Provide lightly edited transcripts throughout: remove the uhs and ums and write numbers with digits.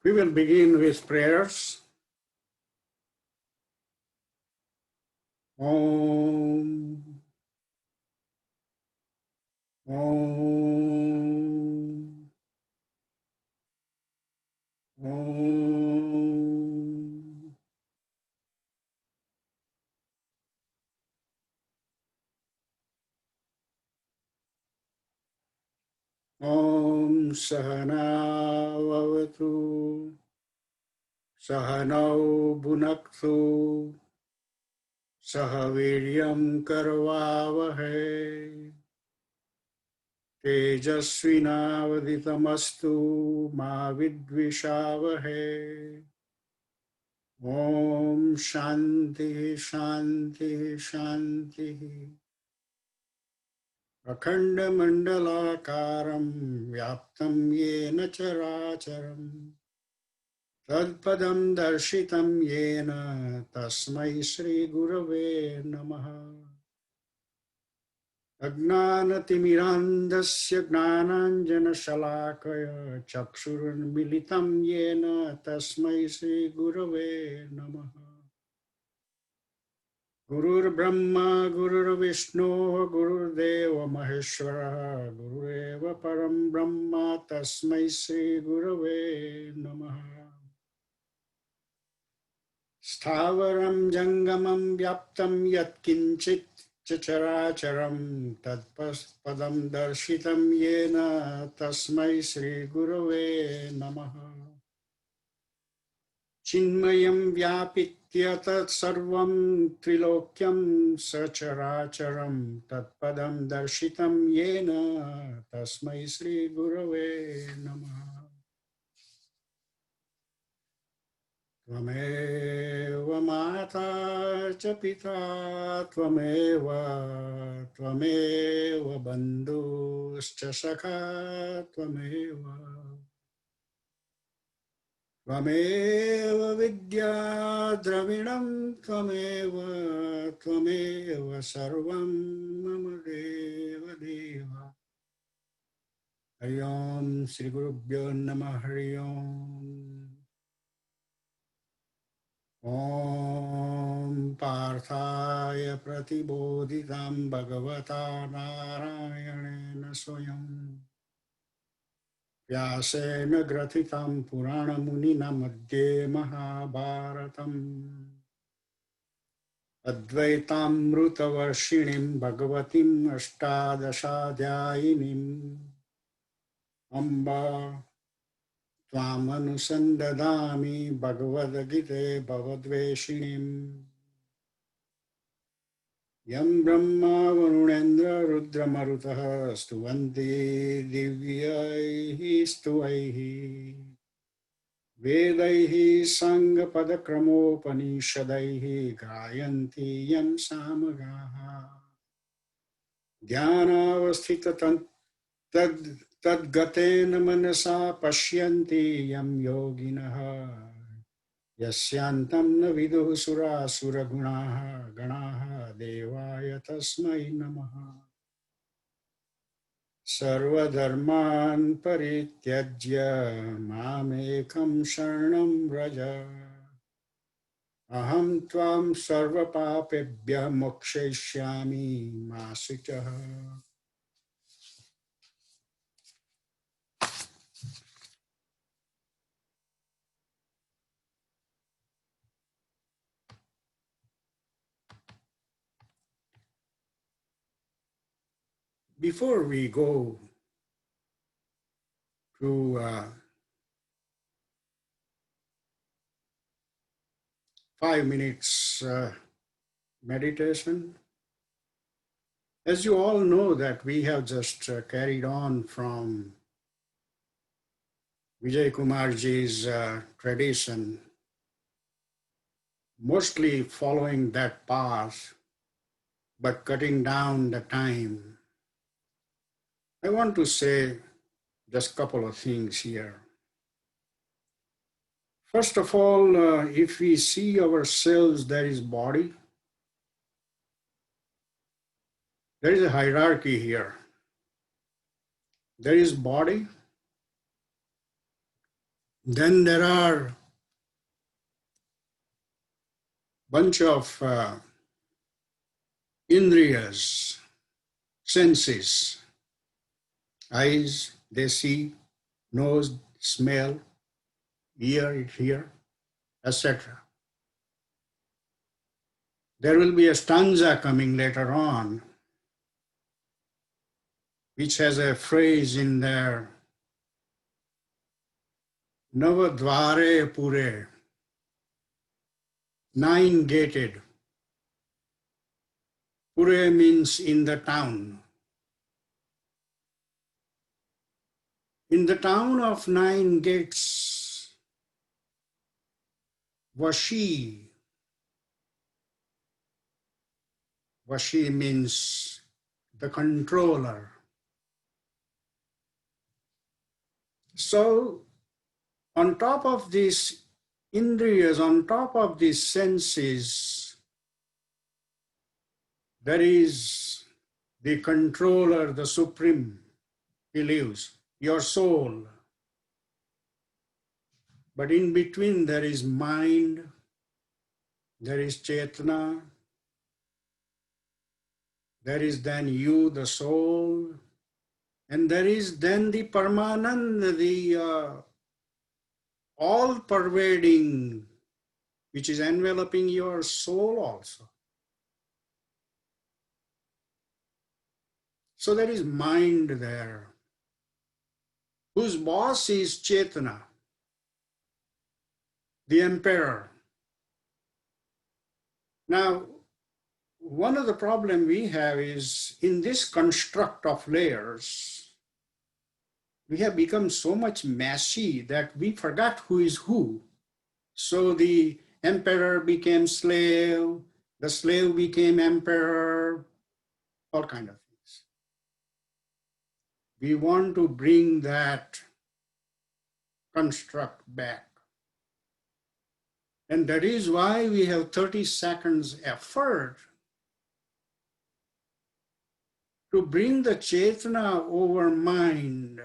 We will begin with prayers. Om, Om, Om, Om Sahana Vavatu, Sahanau Bhunaktu, Sahaviryam Karvavahe, Tejasvinavaditamastu Ma Vidvishavahe. Om Shanti Shanti Shanti Akhanda Mandalakaram Vyaptam Yena Characharam Tadpadam Darshitam Yena Tasmai Shri Gurave Namaha Ajnanatimirandasya Gnananjana Shalakaya Chakshurunmilitam Yena Tasmai Shri Gurave Namaha Gurur Brahma, Gurur Vishnu, Gurur Deva Maheshwara, Gurureva Param Brahma, Tasmai Sri Gurave Namaha. Sthavaram Jangamam Vyaptam Yat Kinchit Chacharacharam Tadpadam Darshitam Yena Tasmai Sri Gurave Namaha. Chinmayam Vyapitya Tat Sarvam Trilokyam Sacharacharam Tatpadam Darshitam Yena Tasmai Sri Gurave Namaha. Tvameva Mata Cha Pita Tvameva Bandhuscha Sakha Tvameva Tvameva Vidya Dravinam Tvameva Sarvam Mama Deva Deva. Hari Om Sri Gurubhyo Namah Hari Om. Om Parthaya Pratibodhitam Bhagavata Narayana Swayam Vyasena Grathitam Purana Munina Madhye Mahabharatam Advaitaamrutavarshinim Bhagavatim Ashtadashadhyayinim Amba Tvamanusandadami Bhagavad-gite Bhavadveshinim Yam Brahma Varunendra Rudra Marutaha Stuvanti Divyaihi Stuvaihi Vedaihi Sangha-pada-kramo-panishadaihi Gayanti Yam Samagaha Dhyana-avasthita-tadgatena manasa Pashyanti Yam Yoginaha Yasyantam na viduhu sura gunaha ganaha Devaya Tasmai Namaha Sarvadharman parityajya mamekam sharanam vraja aham tvam sarvapapebhya mokshayishyami ma shuchaha. Before we go to 5 minutes meditation, as you all know that we have just carried on from Vijay Kumarji's tradition, mostly following that path, but cutting down the time. I want to say just a couple of things here. First of all, if we see ourselves, there is body. There is a hierarchy here. There is body, Then there are bunch of indriyas, senses, eyes, they see, nose, smell, ear, it hear, etc. There will be a stanza coming later on, which has a phrase in there, Navadvare Pure, nine gated. Pure means in the town. In the town of nine gates, Vashi. Vashi means the controller. So on top of these indriyas, on top of these senses, there is the controller, the supreme, he lives, your soul. But in between there is mind, there is chetana, there is then you, the soul, and there is then the Paramanand, the all-pervading, which is enveloping your soul also. So there is mind there, whose boss is Chetana, the emperor. Now, one of the problems we have is in this construct of layers, we have become so much messy that we forgot who is who. So the emperor became slave, the slave became emperor, all kind of things. We want to bring that construct back. And that is why we have 30 seconds effort to bring the Chetana over mind.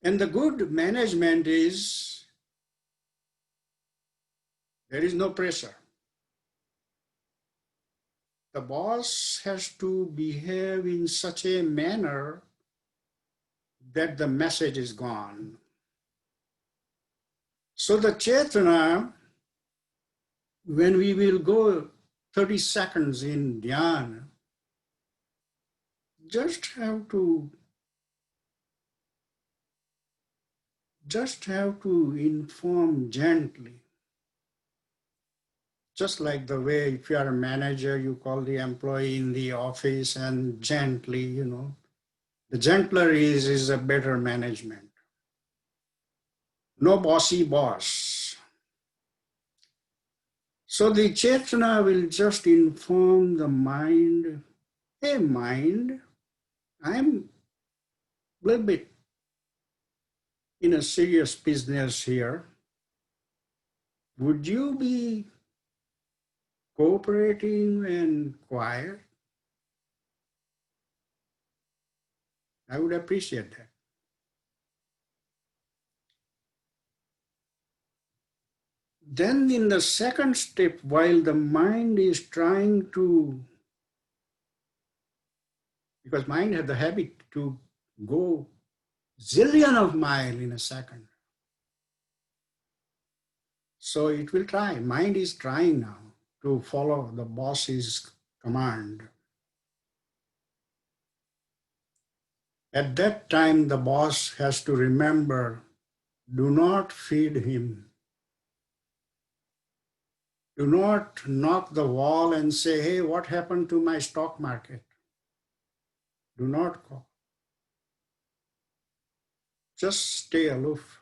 And the good management is there is no pressure. The boss has to behave in such a manner that the message is gone. So the Chetana, when we will go 30 seconds in dhyana, just have to inform gently. Just like the way if you are a manager, you call the employee in the office and gently, the gentler is a better management. No bossy boss. So the Chetana will just inform the mind, hey mind, I'm a little bit in a serious business here. Would you be cooperating and quiet? I would appreciate that. Then in the second step, while the mind is trying to, because mind has the habit to go zillion of miles in a second. So it will try, mind is trying now to follow the boss's command. At that time, the boss has to remember, do not feed him. Do not knock the wall and say, hey, what happened to my stock market? Do not call. Just stay aloof.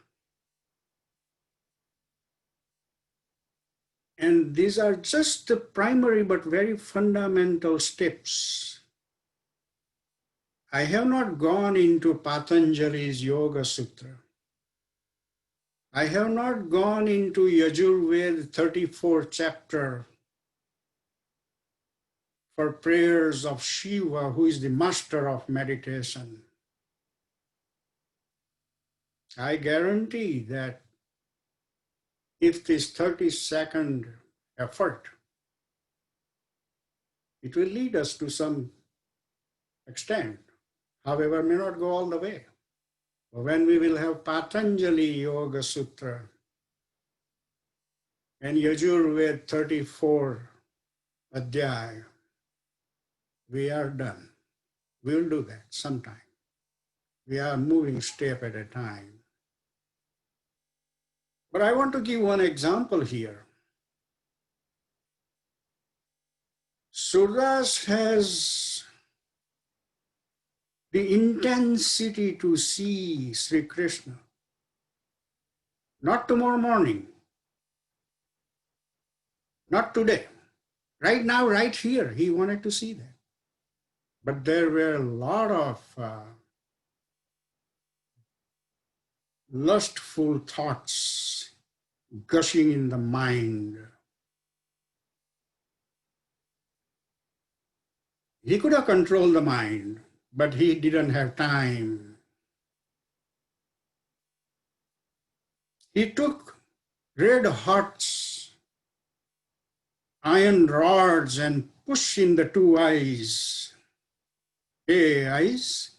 And these are just the primary but very fundamental steps. I have not gone into Patanjali's Yoga Sutra. I have not gone into Yajurveda 34th chapter for prayers of Shiva, who is the master of meditation. I guarantee that if this 30-second effort, it will lead us to some extent, however, may not go all the way. When we will have Patanjali Yoga Sutra and Yajurved 34 Adhyaya, we are done. We'll do that sometime. We are moving step at a time. But I want to give one example here. Surdas has the intensity to see Sri Krishna, not tomorrow morning, not today, right now, right here. He wanted to see that. But there were a lot of lustful thoughts gushing in the mind. He could have controlled the mind, but he didn't have time. He took red hot iron rods and pushed in the two eyes. Hey, eyes,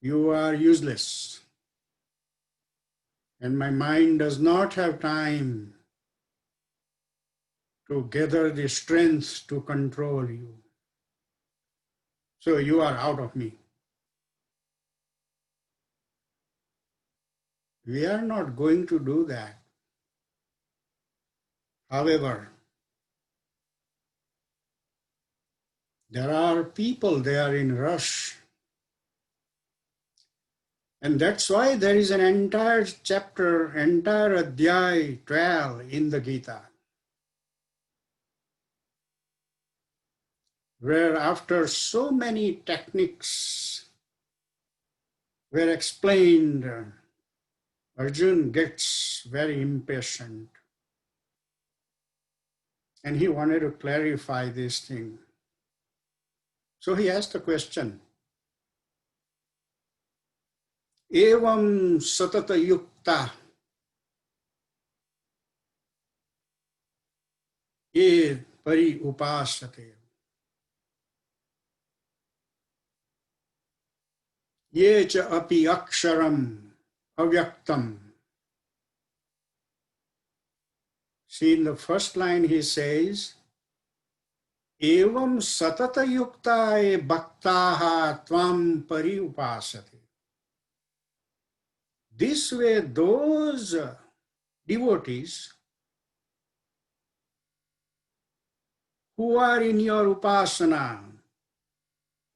you are useless. And my mind does not have time to gather the strength to control you. So you are out of me. We are not going to do that. However, there are people, they are in rush. And that's why there is an entire chapter, entire Adhyaya 12 in the Gita, where after so many techniques were explained, Arjun gets very impatient. And he wanted to clarify this thing. So he asked the question, Evam satata yukta ye pari upasate ye cha api aksharam avyaktam. See, in the first line he says, Evam satata yukta e bhaktaha tvam pari upasate. This way, those devotees who are in your upasana,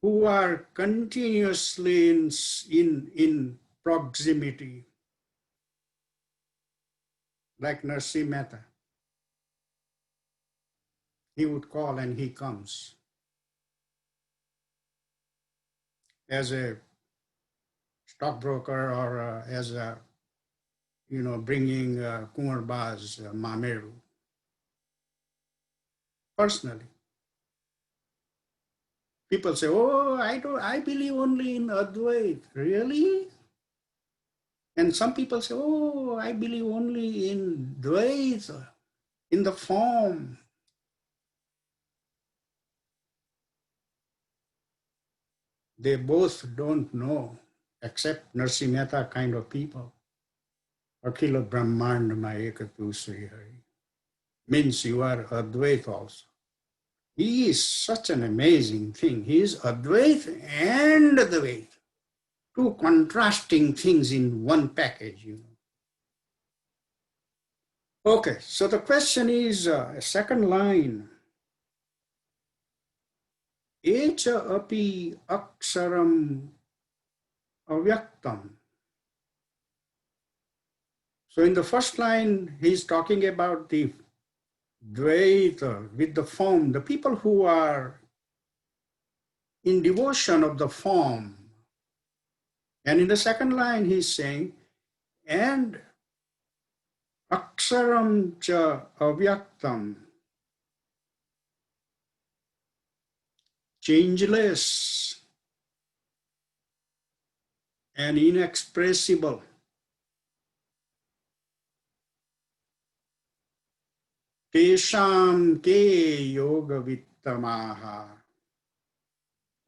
who are continuously in proximity, like Narsi Mehta, he would call and he comes. As a stockbroker or as a, bringing Kumar Baz, Mameru, personally. People say, oh, I believe only in Advait. Really? And some people say, oh, I believe only in Dvaita, in the form. They both don't know, except Narsi Mehta kind of people. Akhila Brahmandama Ekatu Sri Hari. Means you are Advait also. He is such an amazing thing. He is Advait and Advait. Two contrasting things in one package, Okay, so the question is, second line. Echa api aksaram avyaktam. So in the first line, he's talking about the Dvaita with the form, the people who are in devotion of the form. And in the second line, he's saying, and aksaram cha avyaktam, changeless, and inexpressible. Tesham ke yoga vittamaha.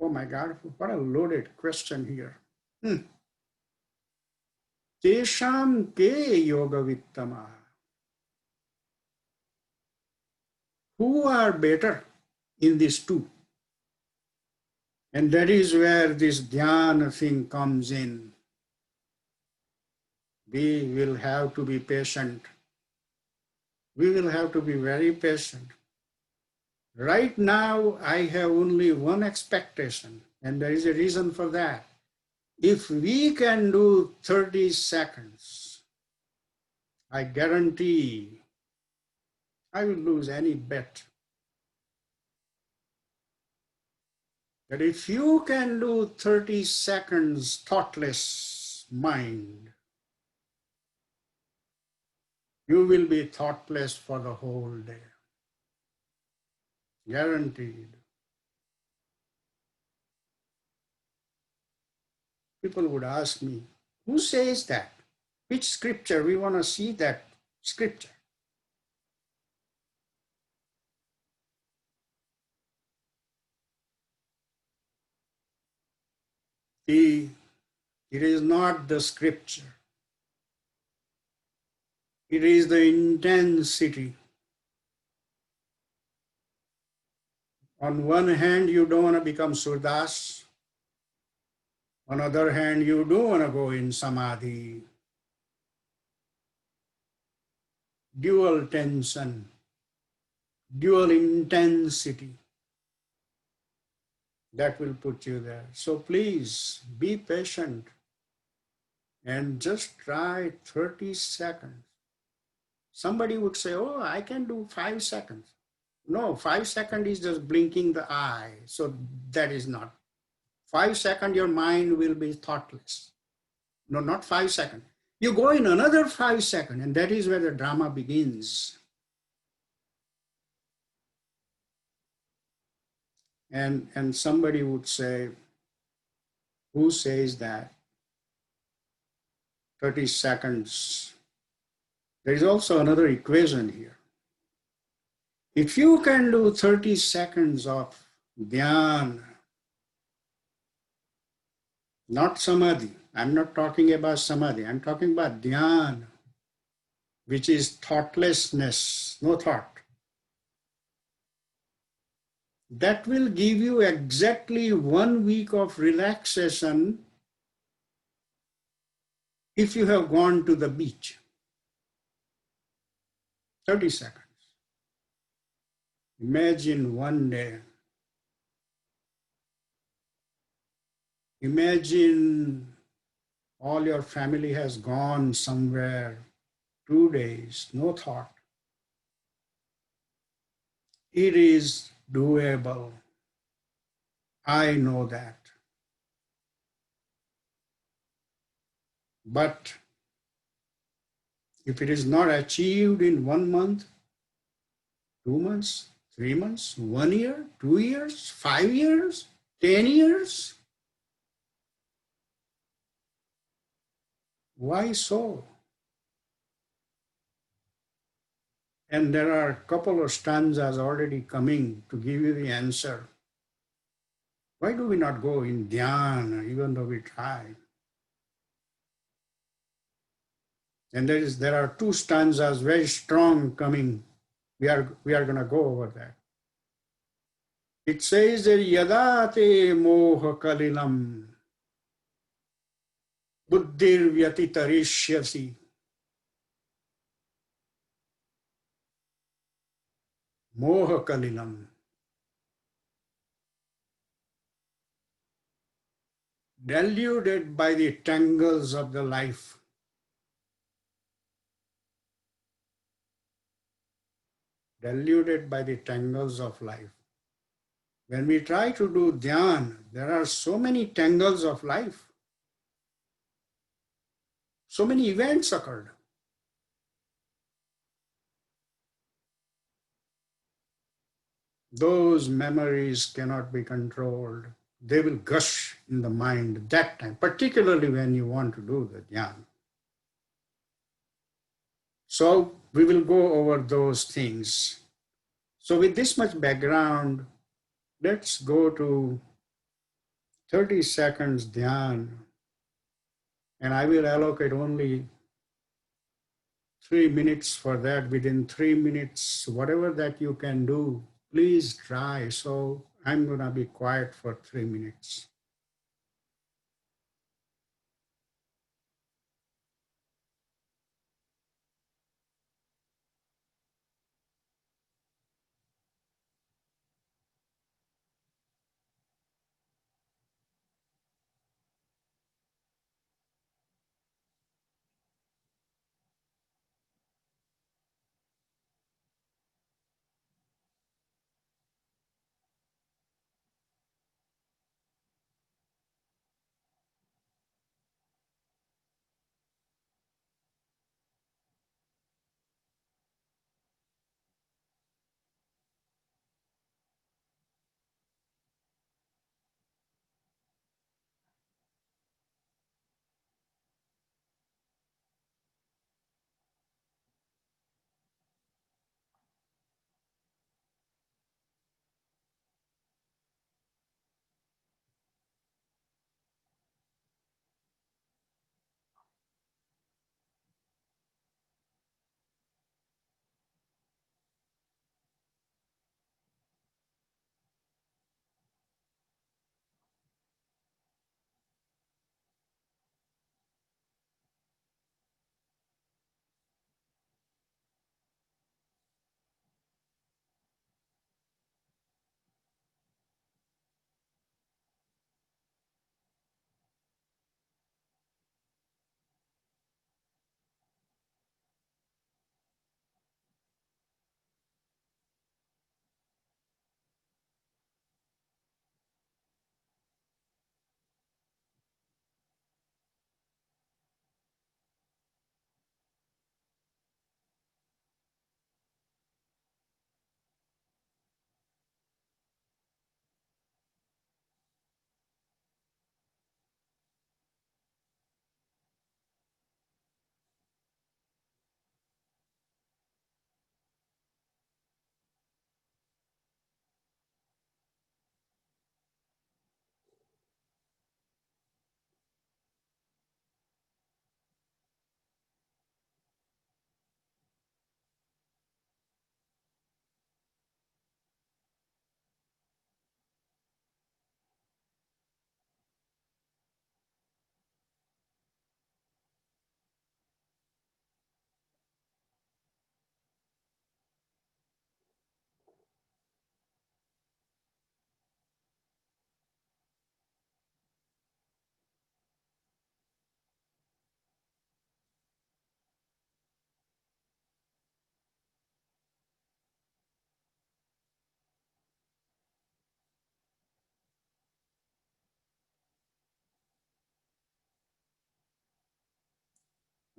Oh my God, what a loaded question here. Tesham ke yoga vittamaha. Who are better in these two? And that is where this dhyana thing comes in. We will have to be patient. We will have to be very patient. Right now, I have only one expectation, and there is a reason for that. If we can do 30 seconds, I guarantee I will lose any bet. But if you can do 30 seconds thoughtless mind, you will be thoughtless for the whole day. Guaranteed. People would ask me, who says that? Which scripture? We want to see that scripture. It is not the scripture. It is the intensity. On one hand, you don't want to become Surdas. On the other hand, you do want to go in Samadhi. Dual tension, dual intensity. That will put you there. So please be patient and just try 30 seconds. Somebody would say, oh, I can do 5 seconds. No, 5 seconds is just blinking the eye. So that is not. 5 seconds, your mind will be thoughtless. No, not 5 seconds. You go in another 5 seconds, and that is where the drama begins. And somebody would say, who says that? 30 seconds. There is also another equation here. If you can do 30 seconds of dhyana, not samadhi, I'm not talking about samadhi, I'm talking about dhyana, which is thoughtlessness, no thought. That will give you exactly 1 week of relaxation if you have gone to the beach. 30 seconds. Imagine one day. Imagine all your family has gone somewhere, 2 days, no thought. It is doable. I know that. But if it is not achieved in 1 month, 2 months, 3 months, 1 year, 2 years, 5 years, 10 years, why so? And there are a couple of stanzas already coming to give you the answer. Why do we not go in dhyana even though we try? And there are 2 stanzas very strong coming. We are going to go over that. It says that yada te moha kalilam buddhir vyatitarishyasi moha kalilam. Deluded by the tangles of the life. Deluded by the tangles of life. When we try to do dhyan, there are so many tangles of life. So many events occurred. Those memories cannot be controlled. They will gush in the mind that time, particularly when you want to do the dhyan. So we will go over those things. So with this much background, let's go to 30 seconds dhyan, and I will allocate only 3 minutes for that. Within 3 minutes, whatever that you can do, please try. So I'm going to be quiet for 3 minutes.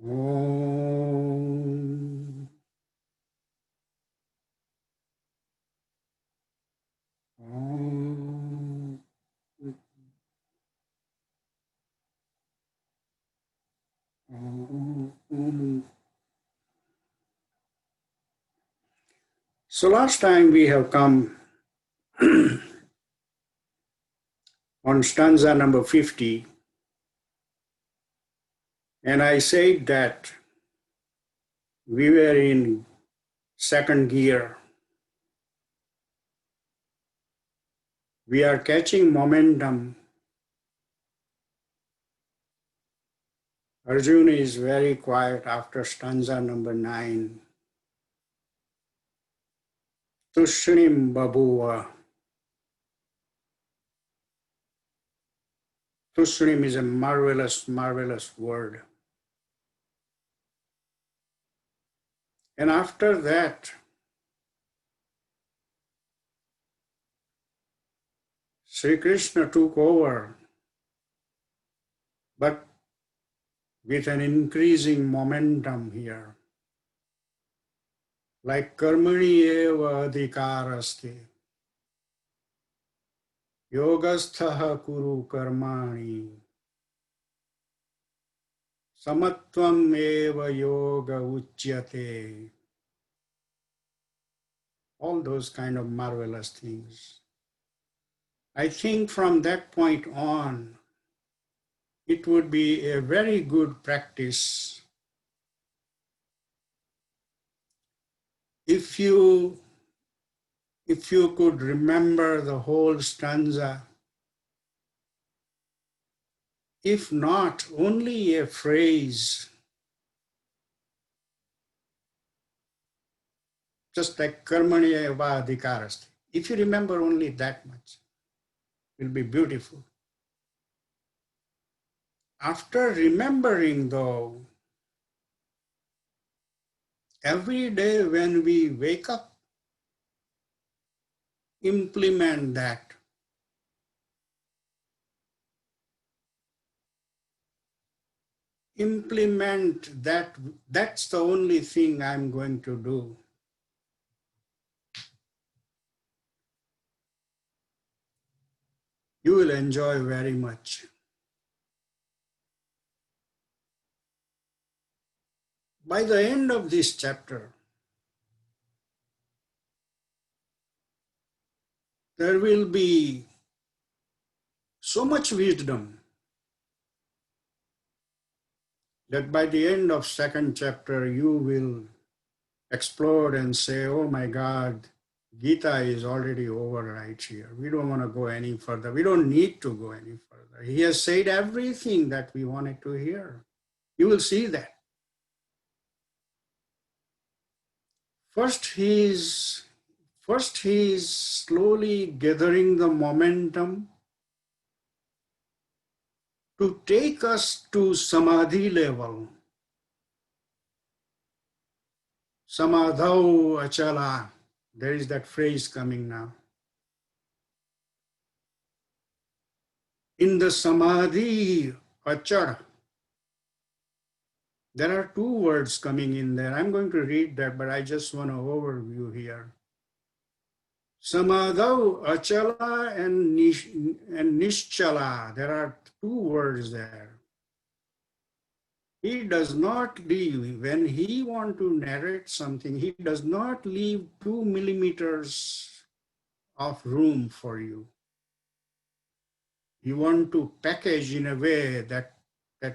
Om. Om. Om. So last time we have come on stanza number 50, and I said that we were in second gear. We are catching momentum. Arjuna is very quiet after stanza number 9. Tushrim babuva. Tushrim is a marvelous, marvelous word. And after that, Sri Krishna took over, but with an increasing momentum here. Like karmani eva adhikarasti. Yogasthaha kuru karmani. Samatvam eva yoga uchyate. All those kind of marvelous things. I think from that point on, it would be a very good practice if you could remember the whole stanza, if not only a phrase, just like karmanya eva adhikarasti. If you remember only that much, it will be beautiful. After remembering though, every day when we wake up, implement that. Implement that. That's the only thing I'm going to do. You will enjoy very much. By the end of this chapter, there will be so much wisdom that by the end of second chapter, you will explode and say, oh my God, Gita is already over right here. We don't want to go any further. We don't need to go any further. He has said everything that we wanted to hear. You will see that. First, he is slowly gathering the momentum to take us to samadhi level. Samadhau achala. There is that phrase coming now. In the samadhi achara, there are two words coming in there. I'm going to read that, but I just want an overview here. Samadhau achala and nischala. There are two words there. He does not leave, when he wants to narrate something, he does not leave 2 millimeters of room for you. You want to package in a way that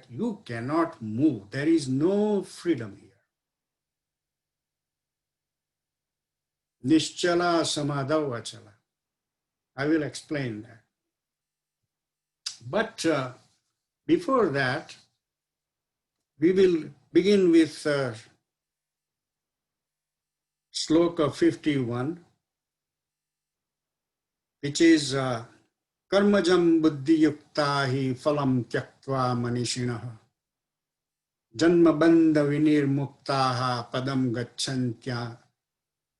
you cannot move. There is no freedom here. Nischala samadhau achala. I will explain that. But before that, we will begin with sloka 51, which is Karmajam buddhi yuktahi phalam tyaktva manishinaha janma bandha vinirmuktaha padam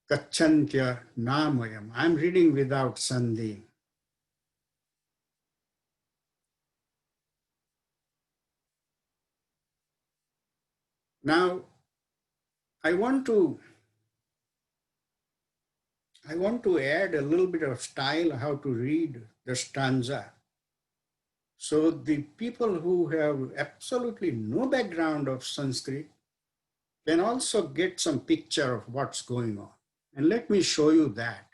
gacchantya namayam. I'm reading without sandhi. Now, I want to add a little bit of style how to read the stanza. So the people who have absolutely no background of Sanskrit can also get some picture of what's going on. And let me show you that.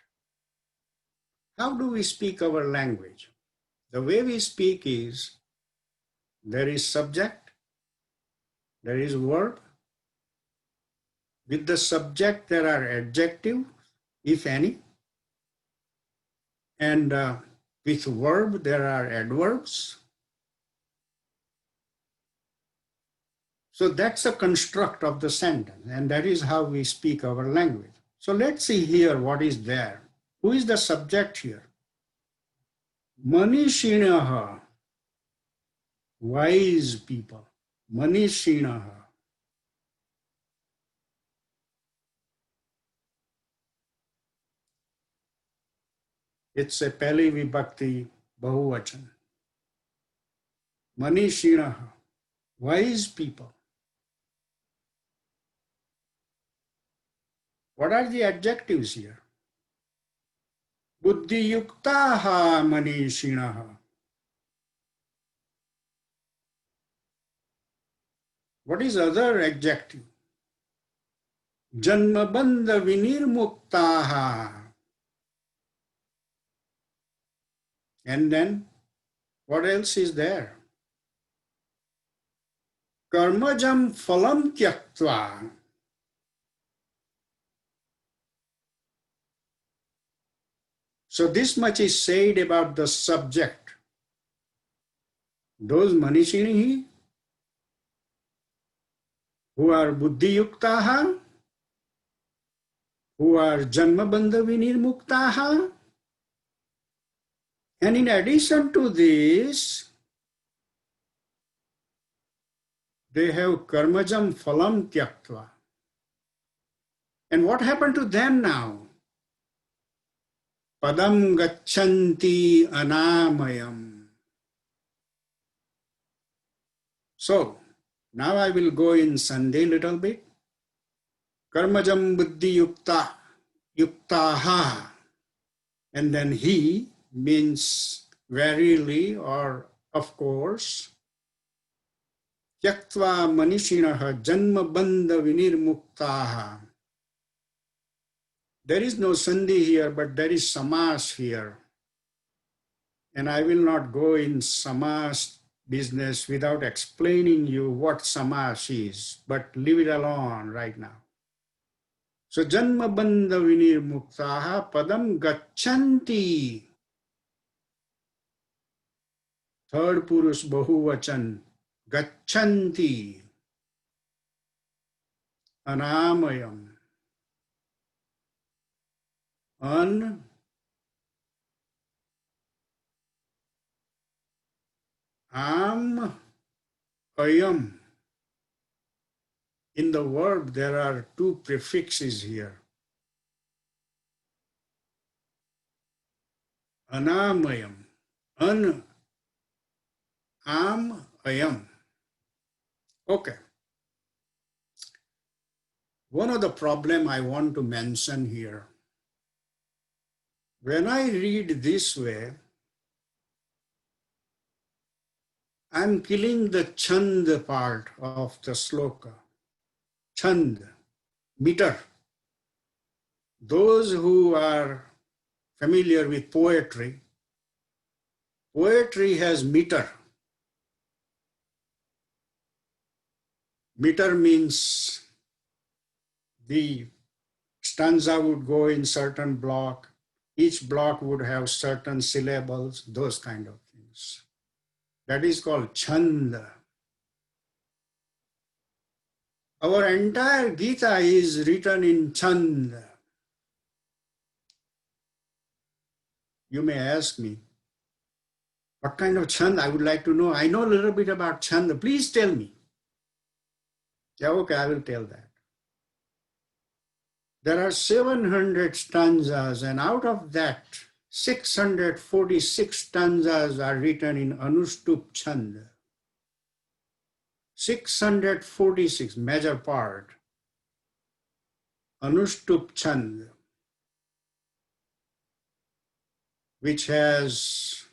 How do we speak our language? The way we speak is, there is subject, there is verb. With the subject, there are adjectives, if any. And with verb, there are adverbs. So that's a construct of the sentence, and that is how we speak our language. So let's see here what is there. Who is the subject here? Manishinaha, wise people. Manishinaha. It's a Pali Vibhakti Bahuvachan. Manishinaha, wise people. What are the adjectives here? buddhiyuktaha manishinaha. What is other adjective? Janmabandha vinirmuktaha. And then what else is there? Karmajam phalam tyaktva. So this much is said about the subject. Those manishinihi who are buddhiyuktaha, who are janmabandha vinirmuktaha, and in addition to this, they have karmajam phalam tyaktva. And what happened to them now? Padam gacchanti anamayam. So, now I will go in Sunday a little bit. Karmajam buddhi yukta, yuktaha. And then he means verily or of course. Tyaktva manishinaha janma bandha vinirmuktaha. There is no sandhi here, but there is samas here. And I will not go in samas business without explaining you what samas is, but leave it alone right now. So janma bandha vinirmuktaha padam gacchanti. Third purush bahuvachan. Gacchanti. Anamayam. An am ayam. In the verb, there are two prefixes here. Anamayam. An am ayam. Okay. One of the problem I want to mention here. When I read this way, I'm killing the chand part of the sloka. Chand, meter. Those who are familiar with poetry, poetry has meter. Meter means the stanza would go in certain block. Each block would have certain syllables, those kind of things. That is called chanda. Our entire Gita is written in chanda. You may ask me, what kind of chanda? I would like to know. I know a little bit about chanda. Please tell me. Yeah, okay, I will tell that. There are 700 stanzas, and out of that, 646 stanzas are written in Anushtup Chanda. 646, major part. Anushtup Chanda, which has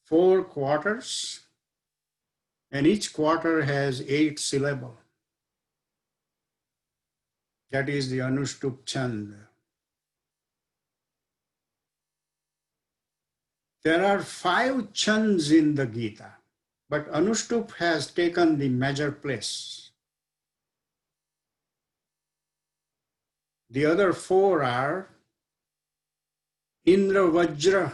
4 quarters, and each quarter has 8 syllables. That is the Anushtup Chanda. There are 5 chands in the Gita, but Anushtup has taken the major place. The other 4 are Indra Vajra,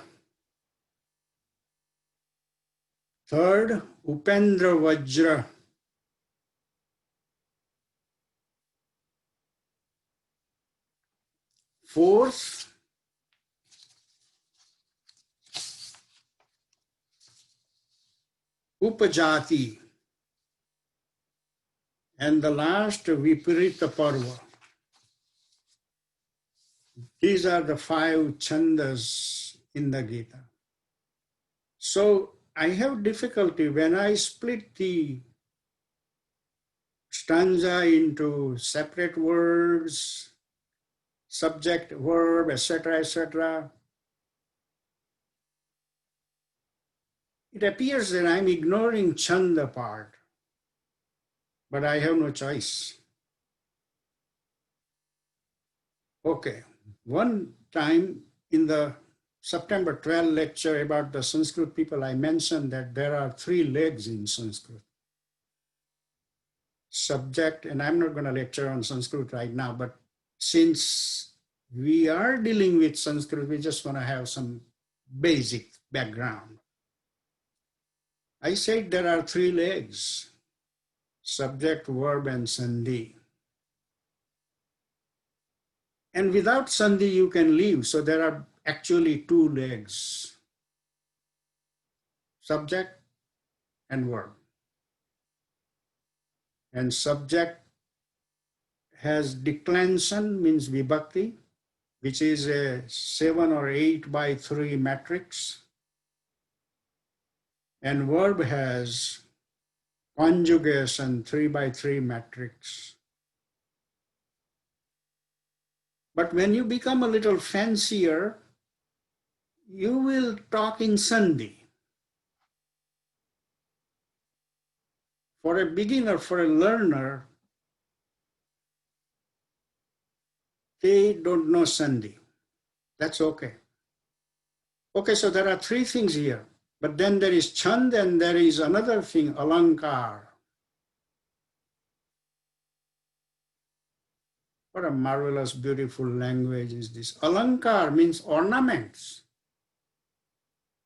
third Upendra Vajra, fourth Upajati, and the last Viparita Parva. These are the 5 chandas in the Gita. So I have difficulty when I split the stanza into separate words, subject, verb, etc., etc. It appears that I'm ignoring chanda part, but I have no choice. Okay, one time in the September 12 lecture about the Sanskrit people, I mentioned that there are three legs in Sanskrit. Subject, and I'm not going to lecture on Sanskrit right now, but since we are dealing with Sanskrit, we just want to have some basic background. I said there are three legs: subject, verb, and sandhi. And without sandhi, you can leave. So there are actually two legs: subject and verb. And subject has declension, means vibhakti, which is a 7 or 8 by 3 matrix. And verb has conjugation, 3 by 3 matrix. But when you become a little fancier, you will talk in sandhi. For a beginner, for a learner, they don't know sandhi. That's okay. Okay, so there are three things here. But then there is chand and there is another thing, alankar. What a marvelous, beautiful language is this. Alankar means ornaments.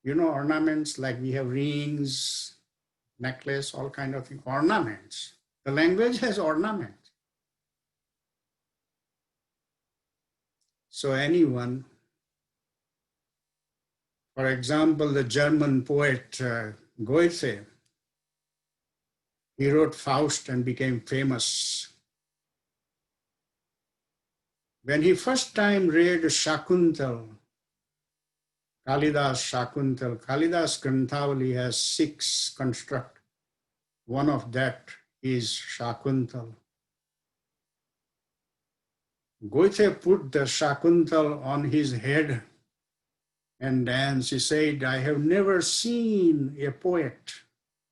You know, ornaments like we have rings, necklace, all kind of things, ornaments. The language has ornaments. So anyone, for example, the German poet Goethe, he wrote Faust and became famous. When he first time read Shakuntal, Kalidas Shakuntal, Kalidas Granthavali has 6 constructs. One of that is Shakuntal. Goethe put the Shakuntal on his head and danced. He said, I have never seen a poet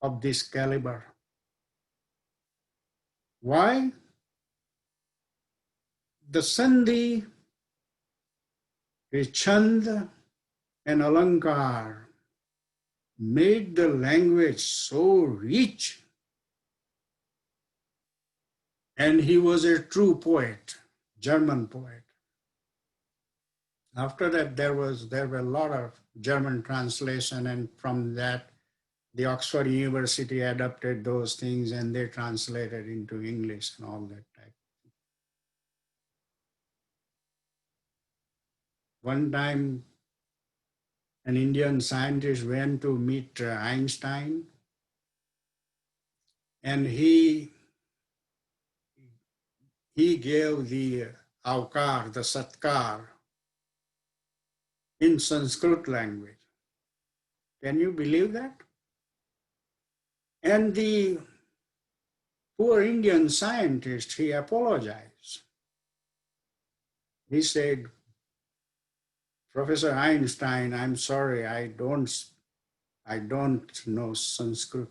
of this caliber. Why? The sandhi, the chand, and alankar made the language so rich. And he was a true poet, German poet. After that, there were a lot of German translation, and from that, the Oxford University adapted those things and they translated into English and all that type. One time, an Indian scientist went to meet Einstein, and he gave the avkar, the satkar, in Sanskrit language. Can you believe that? And the poor Indian scientist, he apologized. He said, Professor Einstein, I'm sorry, I don't know Sanskrit.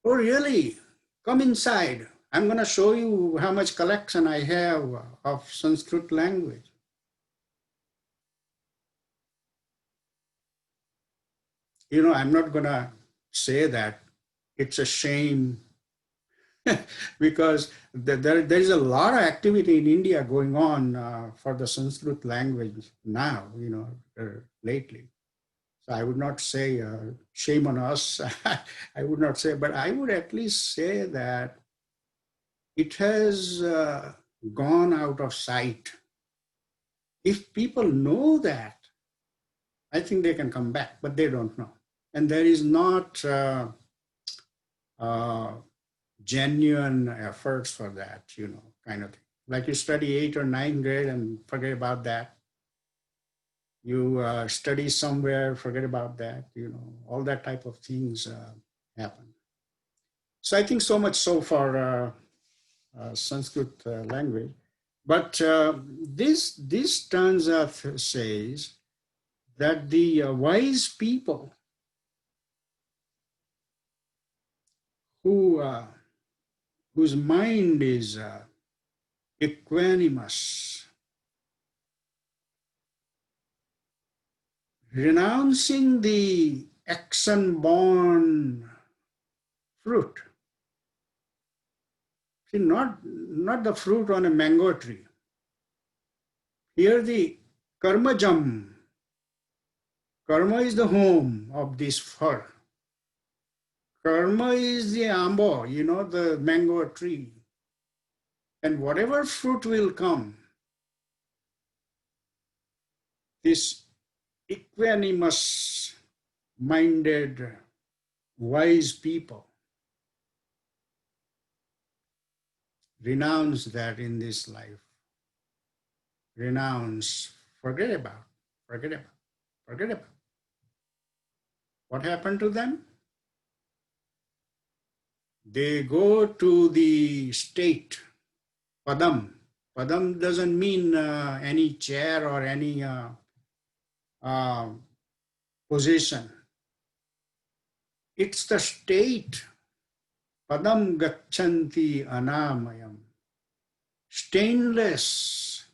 Oh, really? Come inside. I'm going to show you how much collection I have of Sanskrit language. You know, I'm not going to say that it's a shame because there is a lot of activity in India going on for the Sanskrit language now, lately. So I would not say shame on us. I would not say, but I would at least say that it has gone out of sight. If people know that, I think they can come back, but they don't know. And there is not genuine efforts for that, kind of thing. Like you study 8th or 9th grade and forget about that. You study somewhere, forget about that, all that type of things happen. So I think so much so for Sanskrit language. But this stanza says that the wise people who whose mind is equanimous, renouncing the action-born fruit. See, not the fruit on a mango tree. Here the karmajam. Karma is the home of this fir. Karma is the ambo, the mango tree. And whatever fruit will come, this equanimous minded, wise people renounce that in this life. Renounce, forget about, forget about, forget about. What happened to them? They go to the state, padam. Padam doesn't mean any chair or any uh, position. It's the state. Padam gacchanti anamayam. Stainless,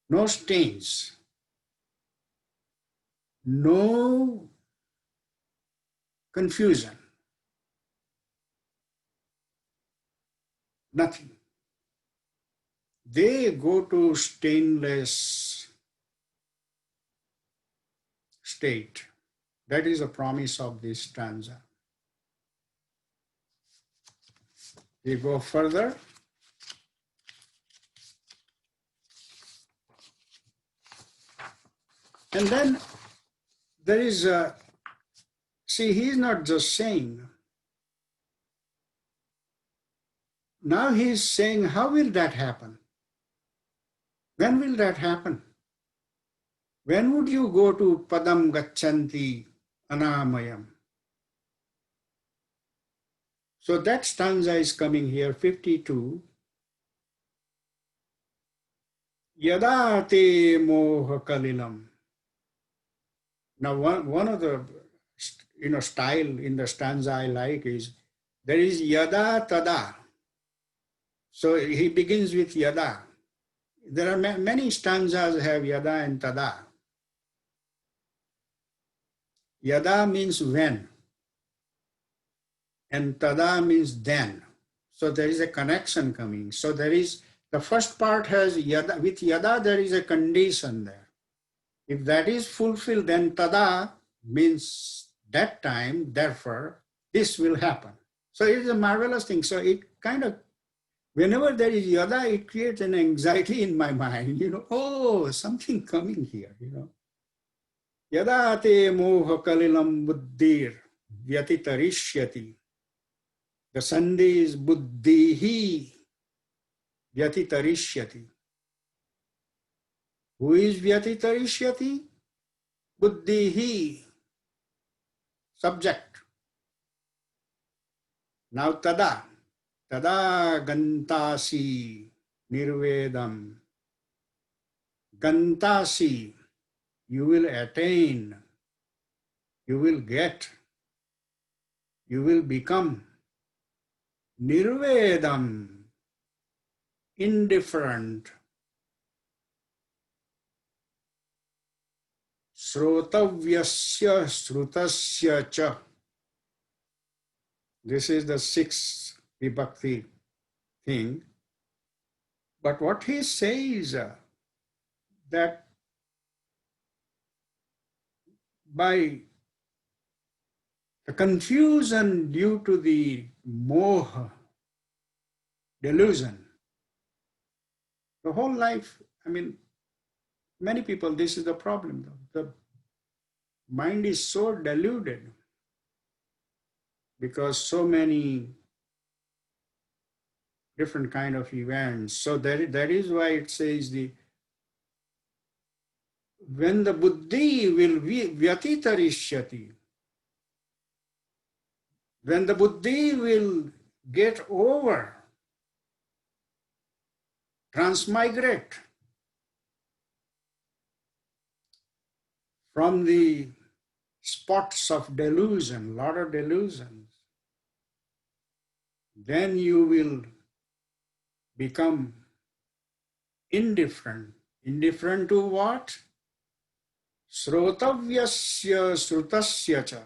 no stains, no confusion, nothing. They go to stainless state. That is a promise of this stanza. We go further. And then there is a, see, he's not just saying. Now he's saying, how will that happen? When will that happen? When would you go to padam gacchanti anamayam? So that stanza is coming here, 52. Yada te moha kalilam. Now one of the style in the stanza I like is, there is yada tada. So he begins with yada. There are many stanzas have yada and tada. Yada means when, and tada means then. So there is a connection coming. So there is, the first part has yada, with yada there is a condition there. If that is fulfilled, then tada means that time, therefore, this will happen. So it is a marvelous thing. So it kind of, whenever there is yada, it creates an anxiety in my mind, oh, something coming here, Yada te moha kalilam buddhir vyatitarishyati. The Sandhi is buddhihi vyatitarishyati. Who is vyatitarishyati? Buddhihi, subject. Now tada gantasi nirvedam. Gantasi, you will attain, you will get, you will become. Nirvedam, indifferent. Srotavyasya srutasya cha. This is the sixth vibhakti thing. But what he says that by the confusion due to the moha, delusion, the whole life, many people, this is the problem. The mind is so deluded because so many different kind of events. So that is why it says when the buddhi will vyatitarishyati, when the buddhi will get over transmigrate from the spots of delusion, lot of delusions, then you will become indifferent. Indifferent to what? Srotavyasya srutasya cha.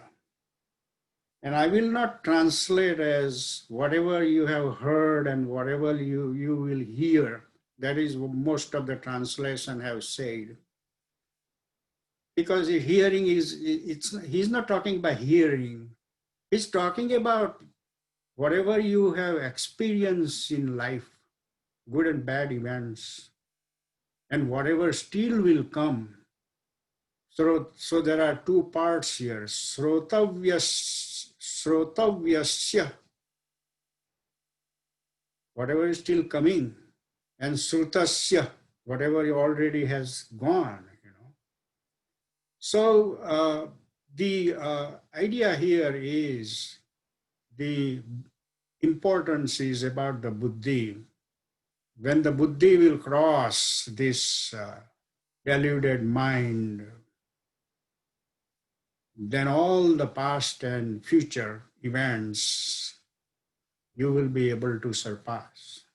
And I will not translate as whatever you have heard and whatever you will hear. That is what most of the translation have said. Because hearing he's not talking about hearing. He's talking about whatever you have experienced in life, good and bad events, and whatever still will come. So there are two parts here. Srotavyasya, whatever is still coming, and srutasya, whatever already has gone. So the idea here is the importance is about the buddhi. When the buddhi will cross this deluded mind, then all the past and future events you will be able to surpass.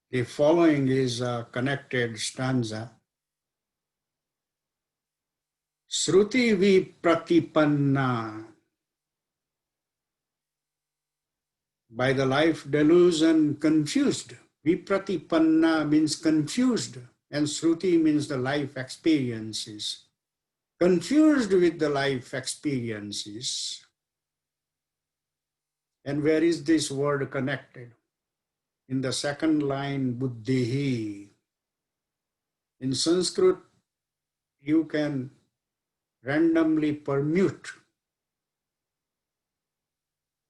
The following is a connected stanza. Shruti vipratipanna. By the life delusion confused. Vipratipanna means confused, and Shruti means the life experiences. Confused with the life experiences. And where is this word connected? In the second line, buddhihi. In Sanskrit, you can randomly permute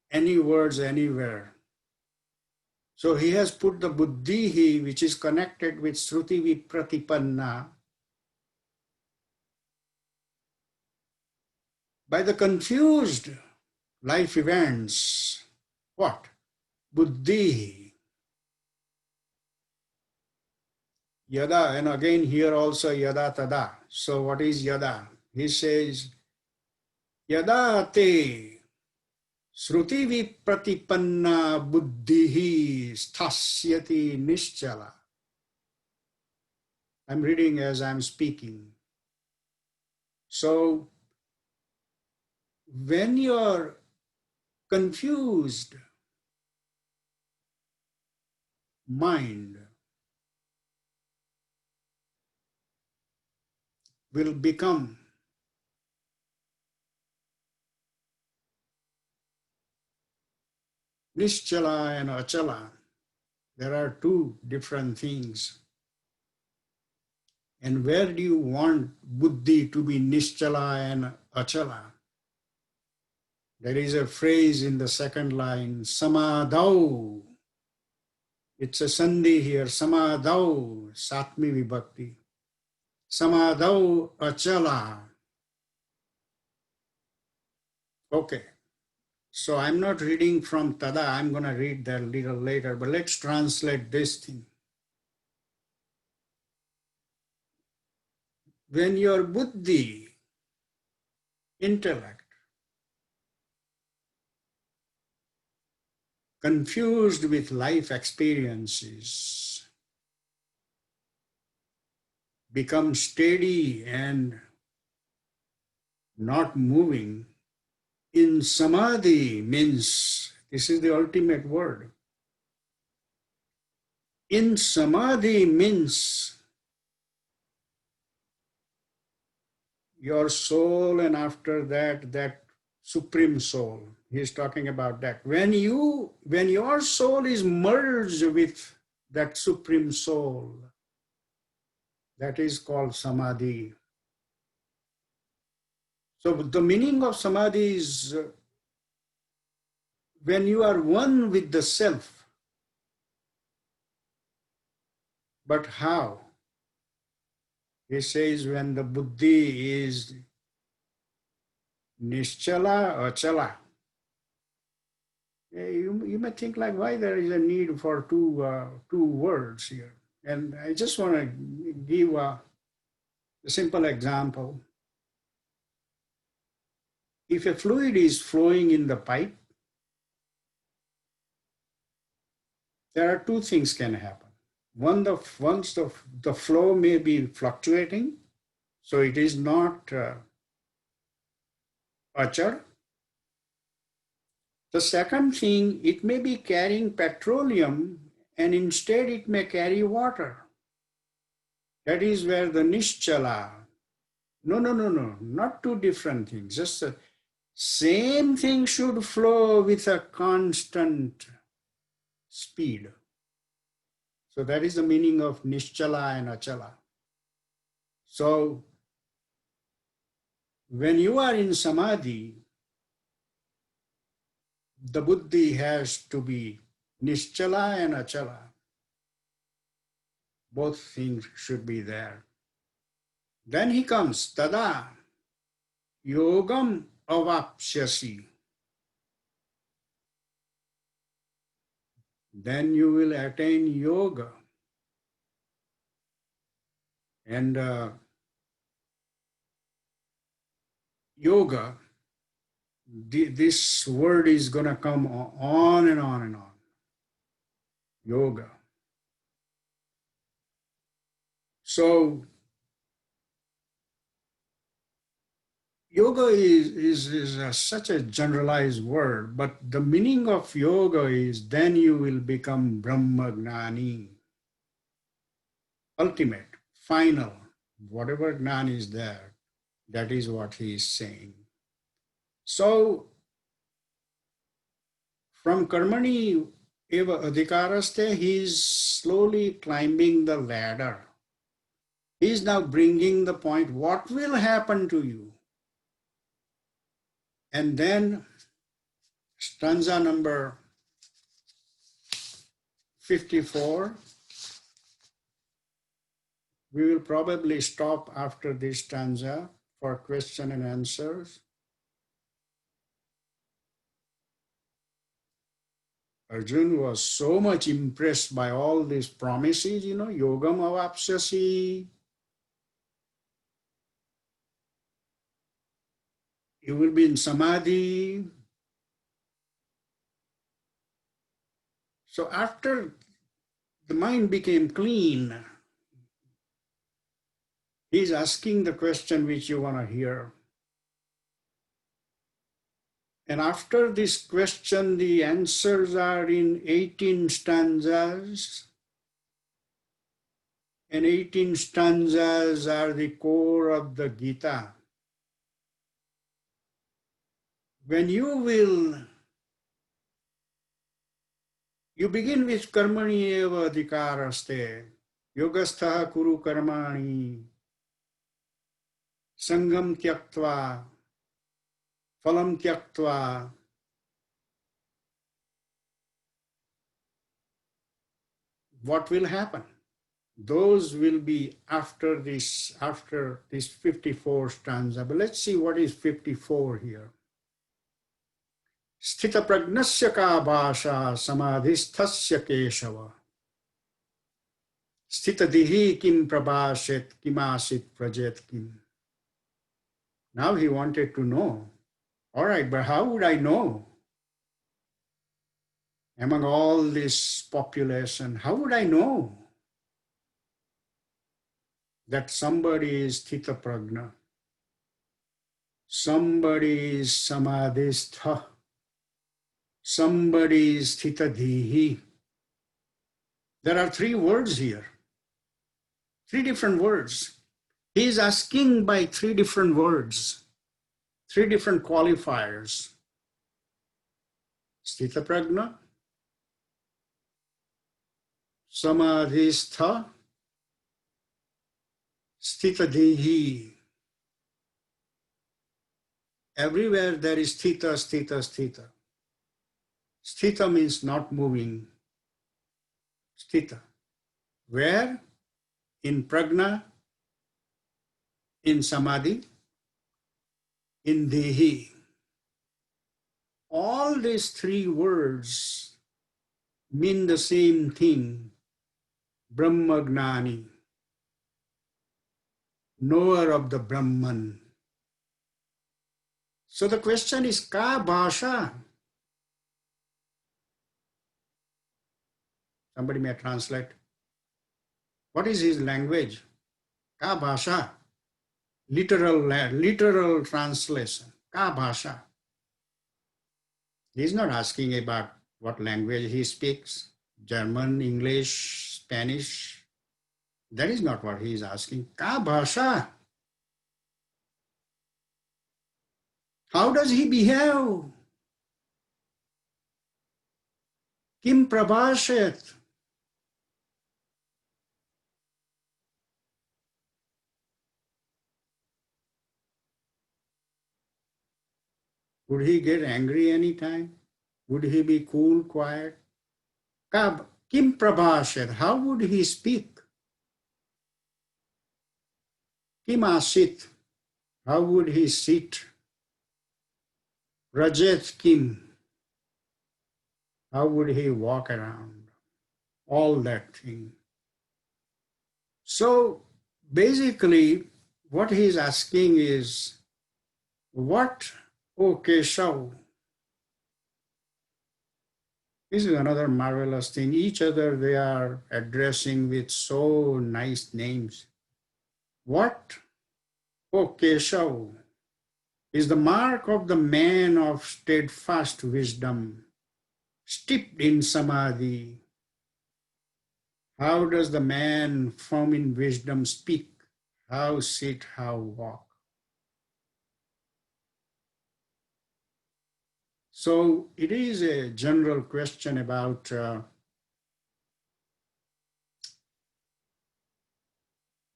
any words anywhere. So he has put the buddhihi, which is connected with Shruti vipratipanna. By the confused life events, what? Buddhihi. Yada, and again here also yada tada. So what is yada? He says, yada te Shruti vipratipanna buddhihi sthasyati nischala. I'm reading as I'm speaking. So when you're confused mind will become nischala and achala. There are two different things. And where do you want buddhi to be nischala and achala? There is a phrase in the second line, samadhau. It's a sandhi here, samadhau, satmi vibhakti. Samadhau achala. Okay. So I'm not reading from Tada, I'm going to read that a little later, but let's translate this thing. When your buddhi, intellect, confused with life experiences, become steady and not moving, in samadhi means, this is the ultimate word. In samadhi means your soul, and after that, that supreme soul. He's talking about that. When your soul is merged with that supreme soul, that is called samadhi. So the meaning of samadhi is when you are one with the self. But how? He says when the buddhi is Nischala, achala. You may think like why there is a need for two words here. And I just want to give a simple example. If a fluid is flowing in the pipe, there are two things can happen. One, the flow may be fluctuating, so it is not achar. The second thing, it may be carrying petroleum and instead it may carry water. That is where the nischala. No, not two different things. Just the same thing should flow with a constant speed. So that is the meaning of nischala and achala. So when you are in samadhi, the buddhi has to be nischala and achala. Both things should be there. Then he comes, tada, yogam avapsyasi. Then you will attain yoga. And yoga, this word is going to come on and on and on. Yoga. So yoga is such a generalized word, but the meaning of yoga is then you will become Brahmagnani. Ultimate, final, whatever Gnan is there, that is what he is saying. So from Karmani eva adhikaraste, he is slowly climbing the ladder. He is now bringing the point, what will happen to you? And then stanza number 54, we will probably stop after this stanza for question and answers. Arjun was so much impressed by all these promises, yogam avapsyasi. You will be in samadhi. So after the mind became clean, he's asking the question which you want to hear. And after this question, the answers are in 18 stanzas. And 18 stanzas are the core of the Gita. When you begin with karmani eva adhikaraste, yogastha kuru karmani, sangam tyaktva, phalam tyaktva. What will happen? Those will be after this 54 stanza. But let's see what is 54 here. Sthita pragnasya ka bhasha samadhisthasya keshava. Sthita dihi kim prabhashet kimasit prajet kim. Now he wanted to know, all right, but how would I know? Among all this population, how would I know that somebody is sthita prajna, somebody is samadhistha, somebody is sthita dhihi? There are three words here, three different words. He is asking by three different words, three different qualifiers. Sthita prajna, samadhistha, sthita dhihi. Everywhere there is sthita, sthita, sthita. Sthita means not moving. Sthita. Where? In prajna, in samadhi. in Dehi. All these three words mean the same thing, Brahmagnani, knower of the Brahman. So the question is, ka bhasha? Somebody may translate. What is his language? Ka bhasha? Literal translation. Ka bhasha? He's not asking about what language he speaks. German, English, Spanish. That is not what he is asking. Ka bhasha? How does he behave? Kim prabhashet? Would he get angry anytime? Would he be cool, quiet? Kim prabhashet? How would he speak? Kim asit? How would he sit? Rajet kim? How would he walk around? All that thing. So basically, what he is asking is, what, O Keshav? This is another marvelous thing. Each other they are addressing with so nice names. What, O Keshav, is the mark of the man of steadfast wisdom, steeped in samadhi? How does the man firm in wisdom speak? How sit, how walk? So it is a general question about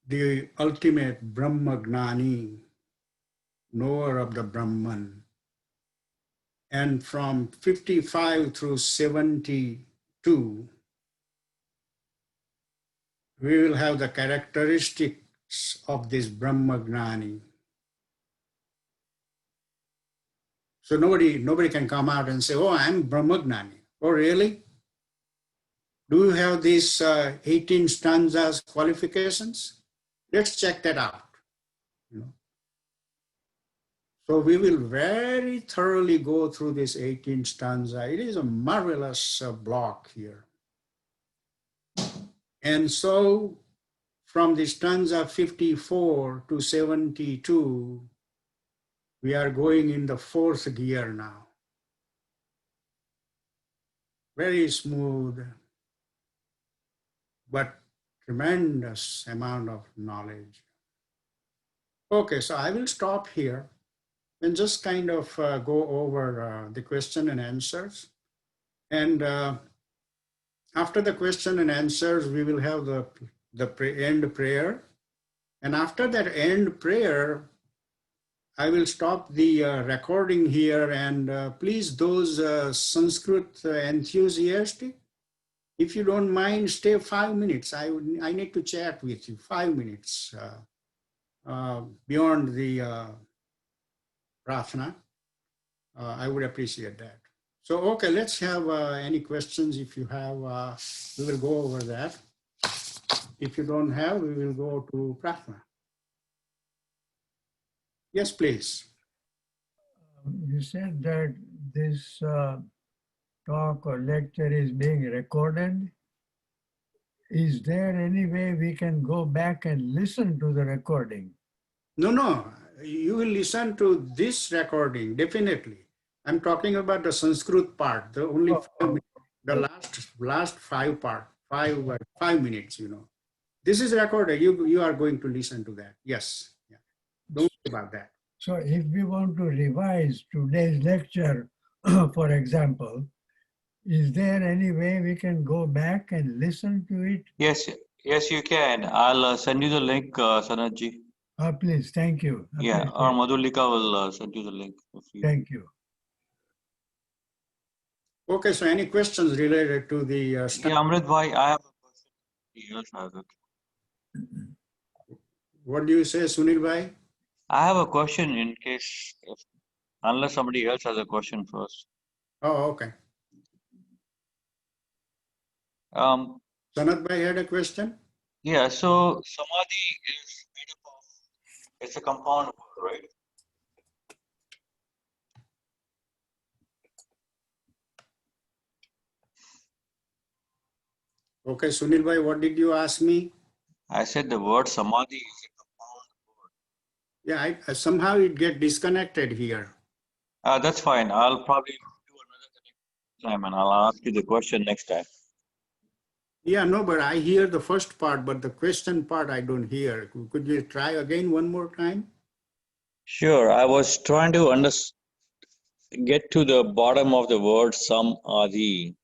the ultimate Brahmagnani, knower of the Brahman. And from 55 through 72, we will have the characteristics of this Brahmagnani. So nobody can come out and say, oh, I'm Brahmagnani. Oh, really? Do you have these 18 stanzas qualifications? Let's check that out. You know? So we will very thoroughly go through this 18 stanza. It is a marvelous block here. And so from the stanza 54 to 72, we are going in the fourth gear now. Very smooth, but tremendous amount of knowledge. Okay, so I will stop here and just kind of go over the question and answers. And after the question and answers, we will have the end prayer. And after that end prayer, I will stop the recording here, and please, those Sanskrit enthusiasts, if you don't mind, stay 5 minutes. I need to chat with you, 5 minutes beyond the prarthana. I would appreciate that. So, okay, let's have any questions. If you have, we will go over that. If you don't have, we will go to prarthana. Yes, please. You said that this talk or lecture is being recorded. Is there any way we can go back and listen to the recording? No. You will listen to this recording, definitely. I'm talking about the Sanskrit part, the only 5 minutes, the last 5 minutes, you know. This is recorded. You are going to listen to that. Yes. Yeah. Don't worry about that. So if we want to revise today's lecture, for example, is there any way we can go back and listen to it? Yes, you can. I'll send you the link, Sanatji. Please, thank you. Yeah, or Madhulika will send you the link. Thank you. Okay, so any questions related to the Yeah, Amrit Bhai, I have a question. Yes, What do you say, Sunil Bhai? I have a question in case, unless somebody else has a question first. Oh, okay. Um, Sanat Bhai had a question? yeah, so samadhi is made up of, it's a compound word, right? Okay, Sunil Bhai, what did you ask me? I said the word samadhi is a compound word. Yeah, somehow it get disconnected here. That's fine. I'll probably do another connection time and I'll ask you the question next time. Yeah, no, but I hear the first part, but the question part I don't hear. Could you try again one more time? Sure, I was trying to get to the bottom of the word samadhi.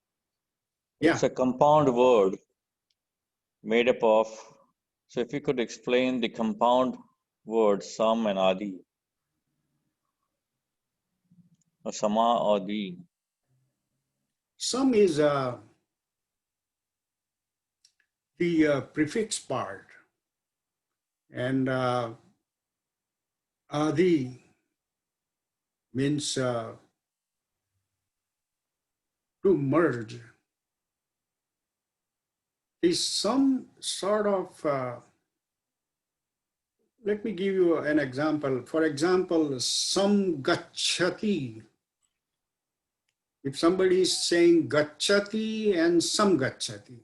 Yeah, It's a compound word made up of, so if you could explain the compound word sam and adi, or sama or di. some is the prefix part, and adi means to merge. Is some sort of, let me give you an example. For example, sam gacchati. If somebody is saying gacchati and sam gacchati,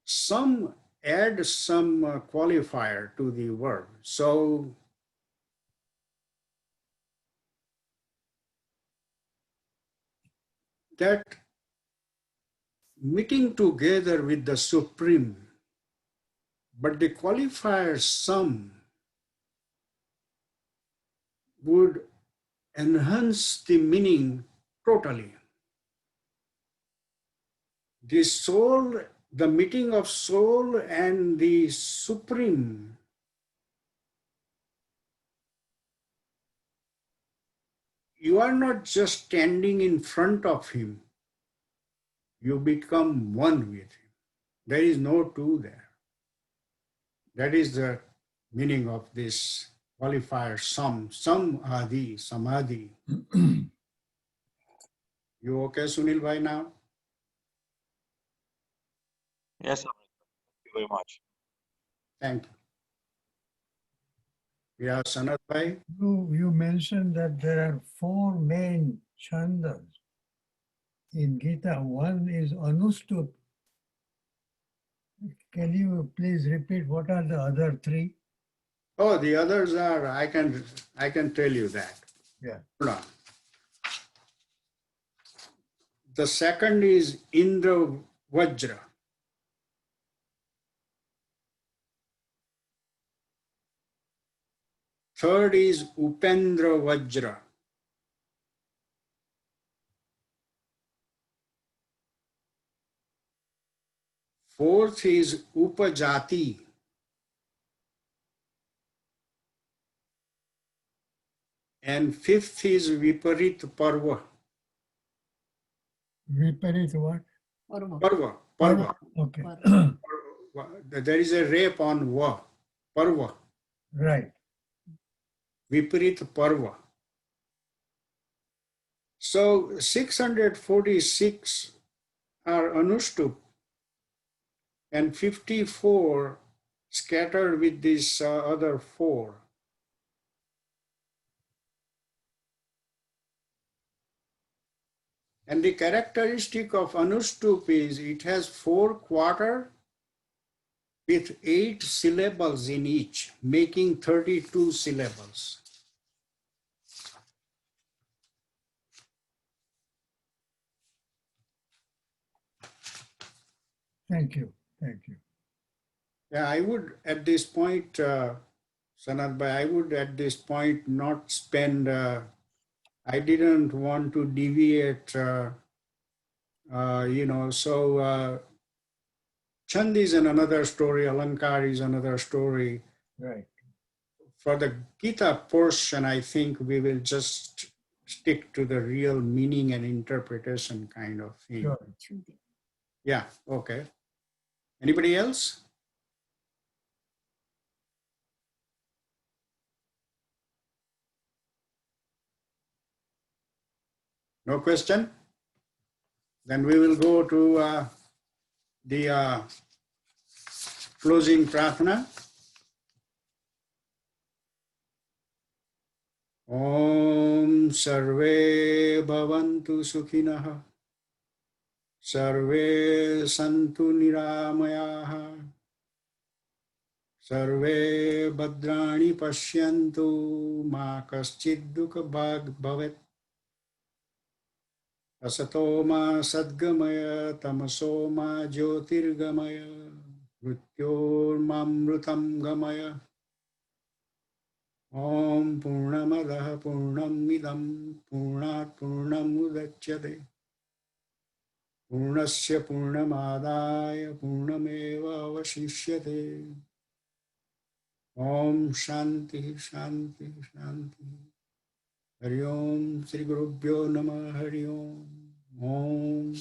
some add some qualifier to the verb. So that meeting together with the Supreme, but the qualifier some would enhance the meaning totally. The soul, the meeting of soul and the Supreme, you are not just standing in front of him, you become one with him. There is no two there. That is the meaning of this qualifier some adi, samadhi. You okay, Sunil Bhai, now? Yes, Amit, thank you very much. Thank you. Yeah, Sanat Bhai. You mentioned that there are four main chandas in Gita. One is Anustup. Can you please repeat what are the other three? Oh, the others are, I can tell you that. Yeah. Hold on. The second is Indra Vajra. Third is Upendra Vajra. Fourth is Upajati. And fifth is Viparit Parva. Viparit what? Parva. Parva. Okay. There is a rap on va. Parva. Right. Viparit Parva. So 646 are Anushtup and 54 scattered with these other four. And the characteristic of Anushtup is it has 4 quarter with 8 syllables in each, making 32 syllables. Thank you. Thank you. Yeah, I would at this point, Sanat Bhai, I would at this point not spend, I didn't want to deviate, so Chand is another story, Alankar is another story. Right. For the Gita portion, I think we will just stick to the real meaning and interpretation kind of thing. Sure. Yeah, okay. Anybody else? No question? Then we will go to the closing prarthana. Om Sarve Bhavantu Sukhinah Sarve Santu Niramayaha Sarve Bhadrani Pashyantu Ma Kaschid Dukha Bhag Bhavet Asato Ma Sadgamaya Tamaso Ma Jyotirgamaya Mrityor Mamrutam Gamaya Om Purnamadaha Purnamidam Purnat Purnamudachyate Purnasya Purnamadaya Purnameva Avashishyate Om Shanti Shanti Shanti Hari Om Sri Gurubhyo Namah Hari Om Om